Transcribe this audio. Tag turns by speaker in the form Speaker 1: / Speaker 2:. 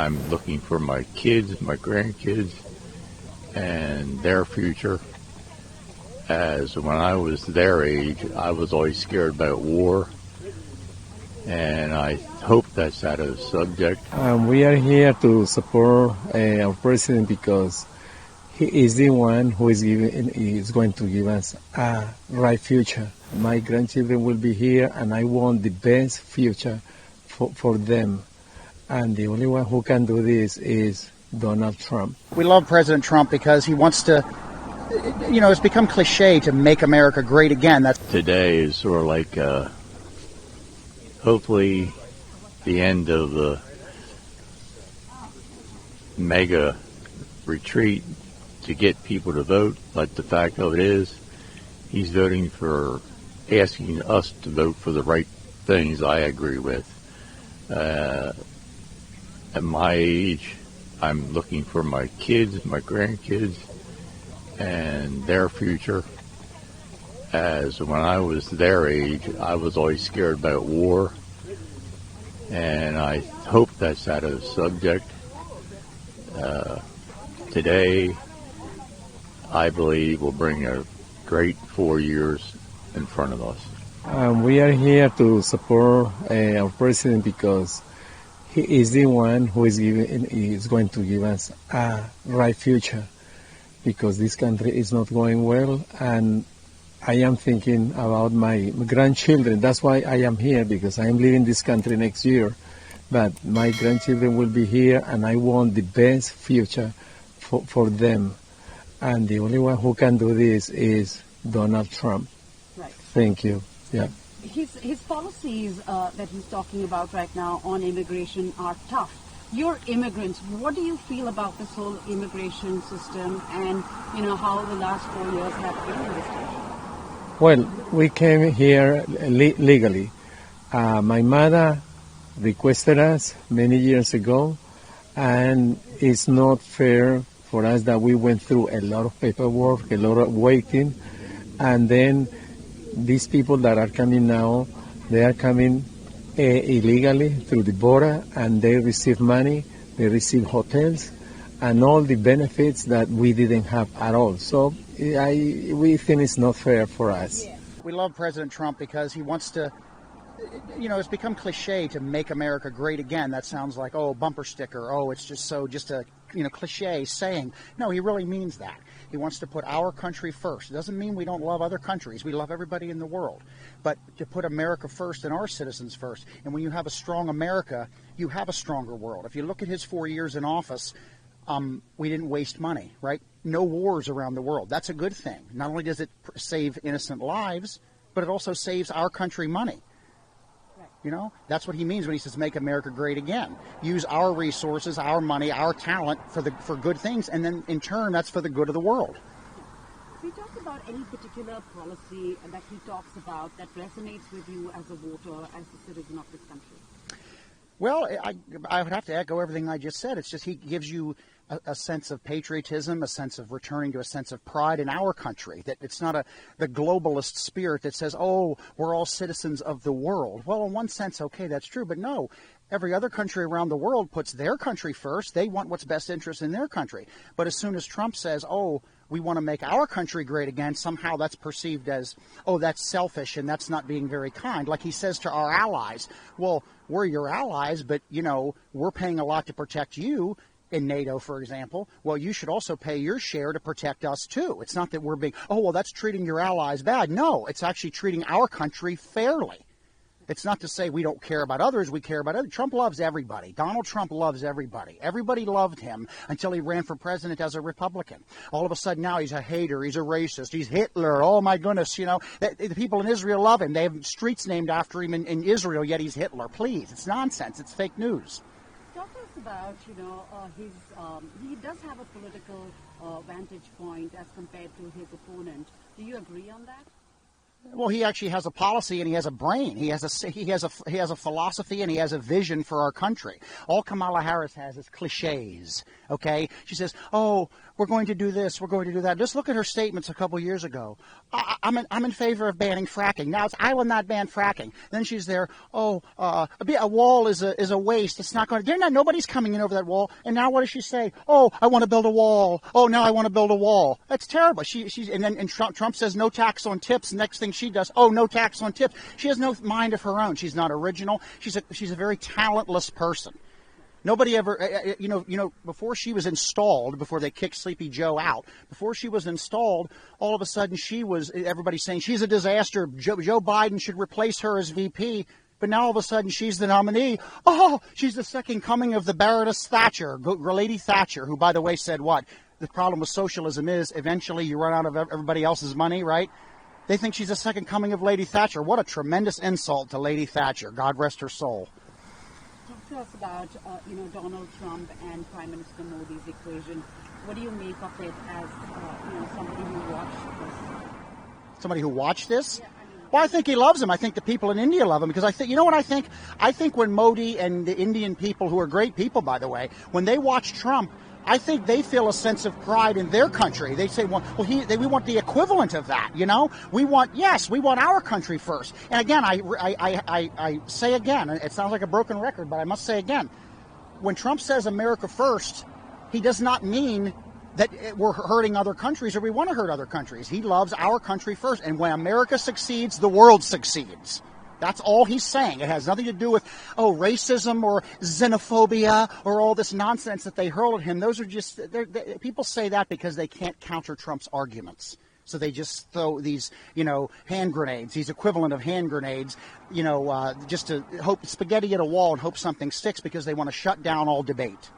Speaker 1: I'm looking for my kids, my grandkids, and their future. As when I was their age, I was always scared about war, and I hope that's out of the subject.
Speaker 2: We are here to support our president because he is the one who is going to give us a right future. My grandchildren will be here, and I want the best future for them. And the only one who can do this is Donald Trump.
Speaker 3: We love President Trump because he wants to, it's become cliche to make America great again.
Speaker 1: Today is sort of like hopefully the end of the mega retreat to get people to vote. But the fact of it is, he's voting for asking us to vote for the right things I agree with. At my age, I'm looking for my kids, my grandkids, and their future. As when I was their age, I was always scared about war, and I hope that's out of the subject. Today, I believe, will bring a great 4 years in front of us.
Speaker 2: We are here to support our president because he is the one who is going to give us a right future, because this country is not going well, and I am thinking about my grandchildren. That's why I am here, because I am leaving this country next year. But my grandchildren will be here, and I want the best future for them. And the only one who can do this is Donald Trump.
Speaker 4: Right.
Speaker 2: Thank you. Yeah.
Speaker 4: His policies that he's talking about right now on immigration are tough. You're immigrants. What do you feel about this whole immigration system and, how the last 4 years have been in this country?
Speaker 2: Well, we came here legally. My mother requested us many years ago, and it's not fair for us that we went through a lot of paperwork, a lot of waiting, and then these people that are coming now, they are coming illegally through the border, and they receive money, they receive hotels, and all the benefits that we didn't have at all. So we think it's not fair for us.
Speaker 3: We love President Trump because he wants to, it's become cliche to make America great again. That sounds like, bumper sticker. It's just a, cliche saying. No, he really means that. He wants to put our country first. It doesn't mean we don't love other countries. We love everybody in the world. But to put America first and our citizens first. And when you have a strong America, you have a stronger world. If you look at his 4 years in office, we didn't waste money, right? No wars around the world. That's a good thing. Not only does it save innocent lives, but it also saves our country money. That's what he means when he says make America great again. Use our resources, our money, our talent for good things, and then in turn that's for the good of the world.
Speaker 4: So he talks about any particular policy that he talks about that resonates with you as a voter, as a citizen of this country?
Speaker 3: Well, I would have to echo everything I just said. It's just he gives you a sense of patriotism, a sense of returning to a sense of pride in our country, that it's not the globalist spirit that says, we're all citizens of the world. Well, in one sense, okay, that's true. But no, every other country around the world puts their country first. They want what's best interest in their country. But as soon as Trump says, we want to make our country great again, somehow that's perceived as, that's selfish and that's not being very kind. Like he says to our allies, well, we're your allies, but, we're paying a lot to protect you. In NATO, for example, well, you should also pay your share to protect us, too. It's not that we're being, that's treating your allies bad. No, it's actually treating our country fairly. It's not to say we don't care about others. We care about others. Trump loves everybody. Donald Trump loves everybody. Everybody loved him until he ran for president as a Republican. All of a sudden now he's a hater. He's a racist. He's Hitler. Oh, my goodness. The people in Israel love him. They have streets named after him in Israel, yet he's Hitler. Please. It's nonsense. It's fake news.
Speaker 4: Talk to us about, he does have a political vantage point as compared to his opponent. Do you agree on that?
Speaker 3: Well, he actually has a policy and he has a brain. He has a philosophy and he has a vision for our country. All Kamala Harris has is cliches. Okay, she says, "Oh, we're going to do this, we're going to do that." Just look at her statements a couple years ago. I'm in favor of banning fracking. Now I will not ban fracking. Then she's there. "Oh, a wall is a waste. It's not going to. Nobody's coming in over that wall." And now what does she say? "Oh, I want to build a wall. Oh, now I want to build a wall." That's terrible. And Trump says no tax on tips. Next thing she does, "Oh, no tax on tips." She has no mind of her own. She's not original. She's a very talentless person. Nobody ever, before she was installed, before they kicked Sleepy Joe out, before she was installed, all of a sudden everybody's saying she's a disaster. Joe Biden should replace her as VP. But now all of a sudden she's the nominee. Oh, she's the second coming of the Baroness Thatcher, Lady Thatcher, who, by the way, said what? The problem with socialism is eventually you run out of everybody else's money, right? They think she's the second coming of Lady Thatcher. What a tremendous insult to Lady Thatcher. God rest her soul.
Speaker 4: Talk to us about, Donald Trump and Prime Minister Modi's equation. What do you make of it as, somebody who watched this?
Speaker 3: Somebody who watched this? Yeah, well, I think he loves him. I think the people in India love him because I think, you know what I think? I think when Modi and the Indian people, who are great people, by the way, when they watch Trump, I think they feel a sense of pride in their country. They say, we want the equivalent of that, We want our country first. And again, I say again, it sounds like a broken record, but I must say again, when Trump says America first, he does not mean that we're hurting other countries or we want to hurt other countries. He loves our country first. And when America succeeds, the world succeeds. That's all he's saying. It has nothing to do with, racism or xenophobia or all this nonsense that they hurl at him. Those are just, people say that because they can't counter Trump's arguments. So they just throw these, hand grenades, these equivalent of hand grenades, just to hope spaghetti at a wall and hope something sticks because they want to shut down all debate.